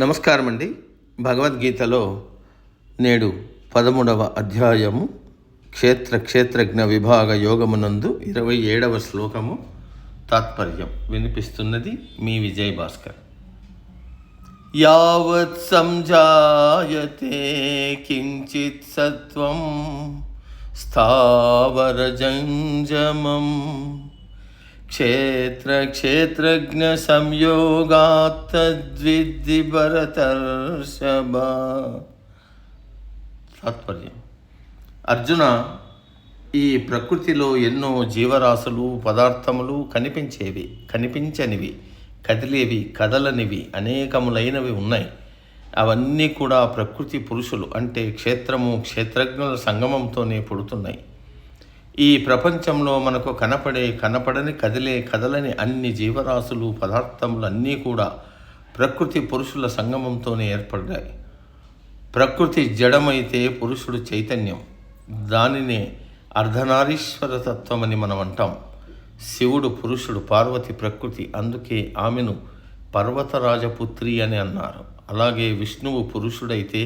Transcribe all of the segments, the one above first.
నమస్కారం అండి. భగవద్గీతలో నేడు 13వ అధ్యాయము క్షేత్రజ్ఞ విభాగ యోగమునందు 27వ శ్లోకము తాత్పర్యం వినిపిస్తున్నది మీ విజయ్ భాస్కర్. యావత్ సంజాయతే కించిత్ సత్వం స్థావరజంజమం క్షేత్రజ్ఞ సంయోగాత్ తద్విద్ధి భరతర్షభ. తాత్పర్యం: అర్జున, ఈ ప్రకృతిలో ఎన్నో జీవరాశులు, పదార్థములు కనిపించేవి, కనిపించనివి, కదిలేవి, కదలనివి అనేకములైనవి ఉన్నాయి. అవన్నీ కూడా ప్రకృతి పురుషులు అంటే క్షేత్రము, క్షేత్రజ్ఞుల సంగమంతోనే పుడుతున్నాయి. ఈ ప్రపంచంలో మనకు కనపడని, కదలని అన్ని జీవరాశులు, పదార్థములు అన్నీ కూడా ప్రకృతి పురుషుల సంగమంతోనే ఏర్పడ్డాయి. ప్రకృతి జడమైతే పురుషుడు చైతన్యం. దానినే అర్ధనారీశ్వర తత్వమని మనం అంటాం. శివుడు పురుషుడు, పార్వతి ప్రకృతి, అందుకే ఆమెను పర్వతరాజపుత్రి అని అన్నారు. అలాగే విష్ణువు పురుషుడైతే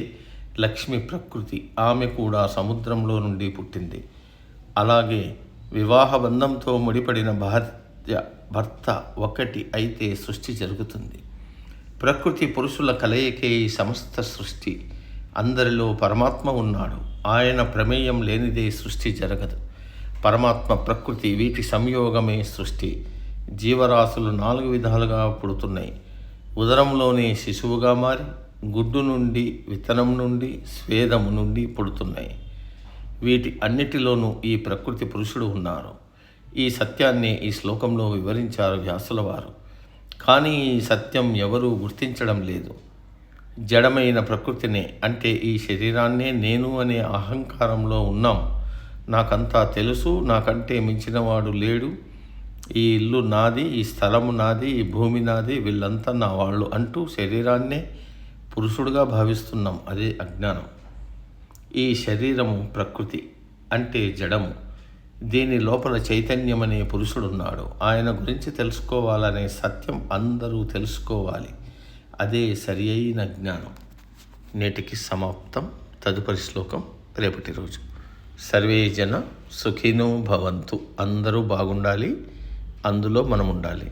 లక్ష్మి ప్రకృతి, ఆమె కూడా సముద్రంలో నుండి పుట్టింది. అలాగే వివాహ బంధంతో ముడిపడిన భర్త ఒకటి అయితే సృష్టి జరుగుతుంది. ప్రకృతి పురుషుల కలయికే ఈ సమస్త సృష్టి. అందరిలో పరమాత్మ ఉన్నాడు. ఆయన ప్రమేయం లేనిదే సృష్టి జరగదు. పరమాత్మ, ప్రకృతి, వీటి సంయోగమే సృష్టి. జీవరాశులు 4 విధాలుగా పుడుతున్నాయి. ఉదరంలోనే శిశువుగా మారి గుడ్డు నుండి, విత్తనం నుండి, స్వేదము నుండి పుడుతున్నాయి. వీటి అన్నిటిలోనూ ఈ ప్రకృతి పురుషుడు ఉన్నారు. ఈ సత్యాన్ని ఈ శ్లోకంలో వివరించారు వ్యాసుల వారు. కానీ ఈ సత్యం ఎవరూ గుర్తించడం లేదు. జడమైన ప్రకృతినే, అంటే ఈ శరీరాన్నే నేను అనే అహంకారంలో ఉన్నాం. నాకంతా తెలుసు, నాకంటే మించినవాడు లేడు, ఈ ఇల్లు నాది, ఈ స్థలము నాది, ఈ భూమి నాది, వీళ్ళంతా నా వాళ్ళు అంటూ శరీరాన్నే పురుషుడుగా భావిస్తున్నాం. అదే అజ్ఞానం. ఈ శరీరము ప్రకృతి అంటే జడము. దీని లోపల చైతన్యమనే పురుషుడున్నాడు. ఆయన గురించి తెలుసుకోవాలనే సత్యం అందరూ తెలుసుకోవాలి. అదే సరి అయిన జ్ఞానం. నేటికి సమాప్తం. తదుపరి శ్లోకం రేపటి రోజు. సర్వే జన సుఖినో భవంతు. అందరూ బాగుండాలి, అందులో మనం ఉండాలి.